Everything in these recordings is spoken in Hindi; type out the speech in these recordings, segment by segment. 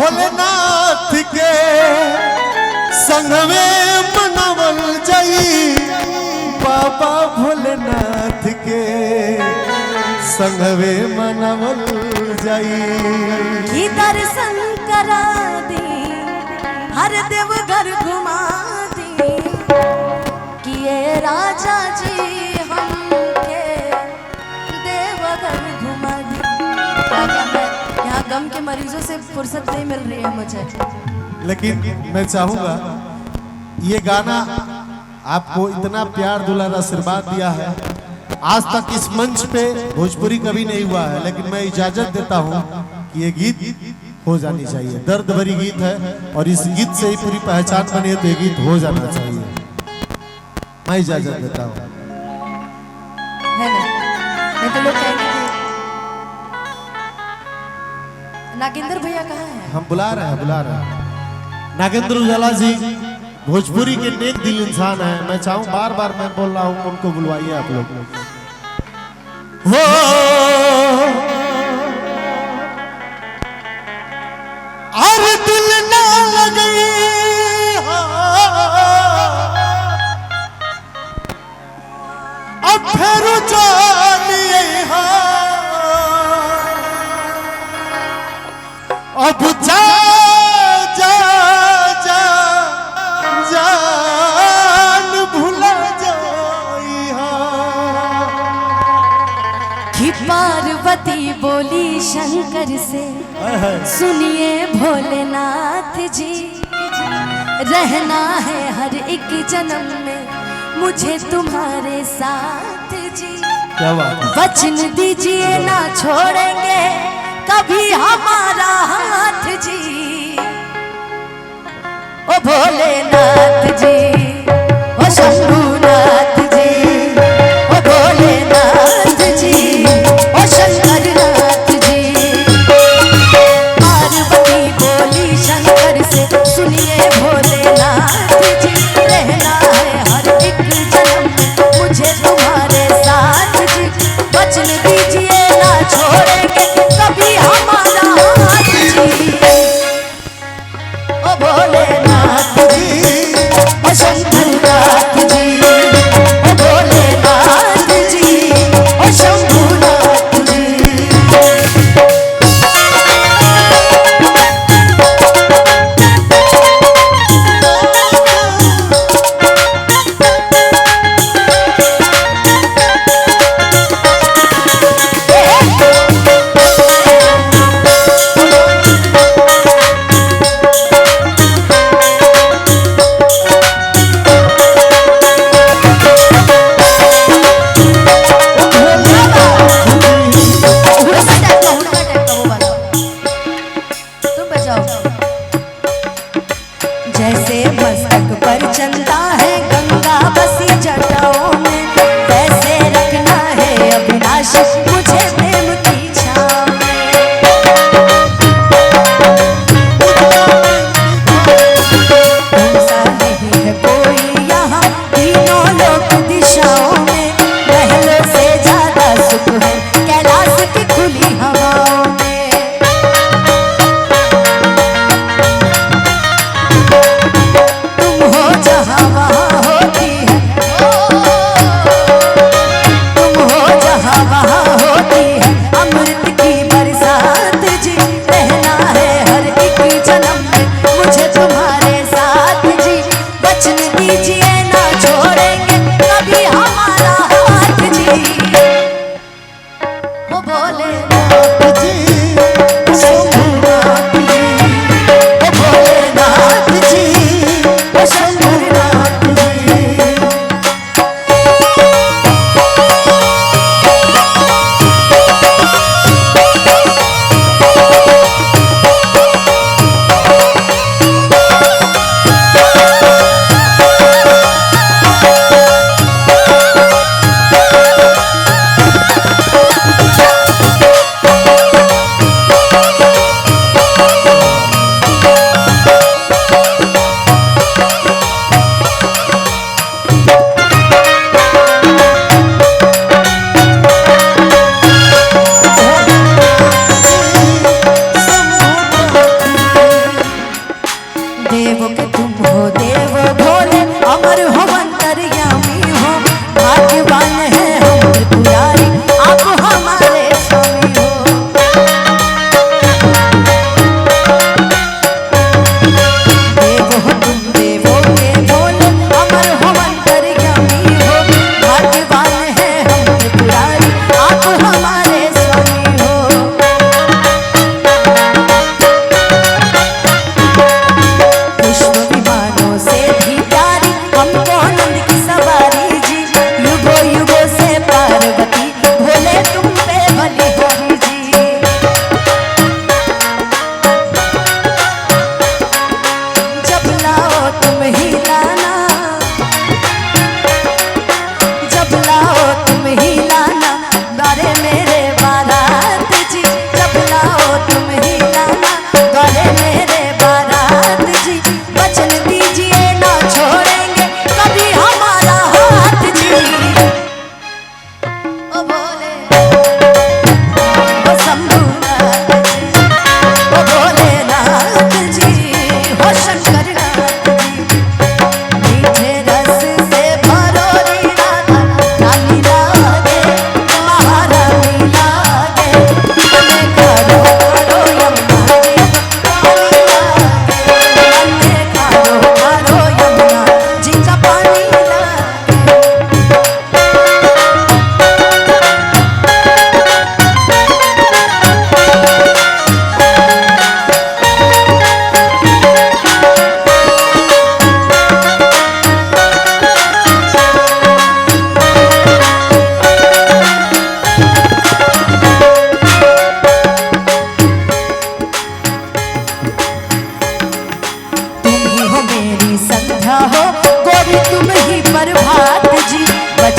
भोलेनाथ के संगवे मनावल जाई, बाबा भोलेनाथ के संगवे मनावल जाई। की दर्शन करा दी, हर देवघर घुमा दी, किए राजा जी हमके देवघर घुमा दी। यहाँ गम के मरीजों से फुर्सत नहीं मिल रही है मुझे, लेकिन मैं चाहूंगा ये गाना आपको इतना प्यार दुलार आशीर्वाद दिया है, आज तक इस मंच पे भोजपुरी कभी नहीं हुआ है, लेकिन मैं इजाजत देता हूँ कि ये गीत हो जानी चाहिए। दर्द भरी गीत है और इस गीत से ही पूरी पहचान बनी है, तो ये गीत हो जाना चाहिए। मैं इजाजत देता हूँ, है ना? नहीं तो लोग कहेंगे कि नागेंद्र भैया कहाँ हैं? हम बुला रहे हैं। नागेंद्र उजाला जी भोजपुरी के नेक दिल इंसान है। मैं चाहूँ बार बार मैं बोल रहा हूँ, उनको बुलवाइए आप लोग। हो अरे दिल ना लगी अब फिर जानिए अब जा जा जा जान भुला जाई कि पार्वती बोली शंकर से, सुनिए भोलेनाथ जी, रहना है हर एक जन्म में मुझे तुम्हारे साथ जी। क्या बात है? वचन दीजिए ना छोड़ेंगे कभी हमारा हाथ जी। ओ भोलेनाथ जी, ओ शंभुनाथ जी, ओ भोलेनाथ जी, ओ शंकरनाथ जी। पार्वती बोली शंकर से, सुनिए भोलेनाथ जी, रहना है हर एक जन्म में मुझे तुम्हारे साथ जी। वचन दीजिए ना छोड़ेंगे कभी हमारा हाथ जी। ओ भोलेनाथ जी, ओ शंकरनाथ जी, ओ भोलेनाथ जी, ओ शंभुनाथ जी। जैसे मस्तक पर चंदा है गंगा बसी जटाओं में, वैसे रखना है अविनाश मुझे प्रेम की छाँव में। सा नहीं है कोई यहाँ तीनों लोक दिशाओं में, महलों से ज्यादा सुख है कैलाश की खुली हवाओं में। जहाँ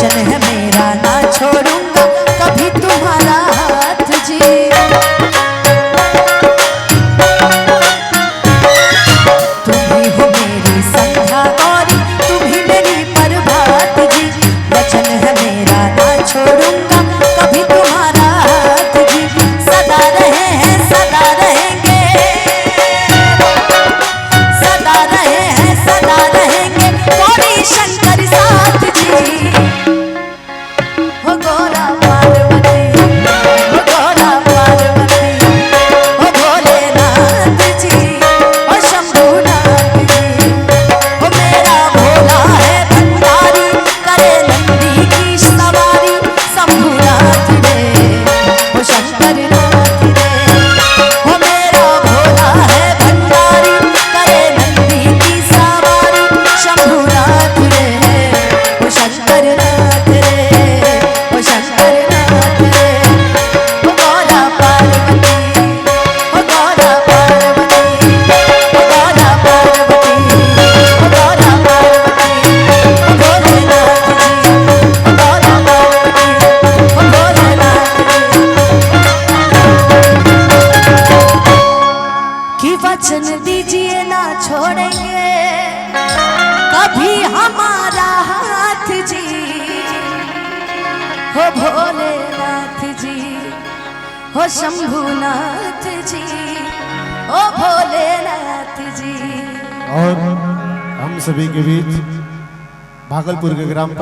वचन है मेरा ना छोड़ूंगा कभी तुम्हारा हाथ जी। तुम ही हो मेरी संध्या गौरी, तुम ही मेरी प्रभात जी। वचन है मेरा ना छोड़ूंगा कभी तुम्हारा हाथ जी। सदा रहे हैं सदा रहेंगे, सदा रहे हैं सदा रहेंगे गौरी शंकर साथ जी। हो गौरा पार्वती, हो गौरा पार्वती, हो भोलेनाथ जी, हो शंभुनाथ जी। हो मेरा भोला है भंडारी, करे नंदी की सवारी शंभुनाथ रे, हो शंकरनाथ रे। हो मेरा भोला है भंडारी, करे नंदी की सवारी शंभुनाथ रे, हो शंकरनाथ रे, हो शंकरनाथ रे। हो गौरा पार्वती, हो गौरा पार्वती, हो गौरा पार्वती, हो गौरा पार्वती, हो भोलेनाथ जी, हो गौरा पार्वती, हो भोलेनाथ जी। कि वचन दीजिए ना छोड़ेंगे कभी हमारा हाथ जी। हो भोलेनाथ जी, हो शंभुनाथ जी, हो भोलेनाथ जी। और हम सभी के बीच भागलपुर के ग्राम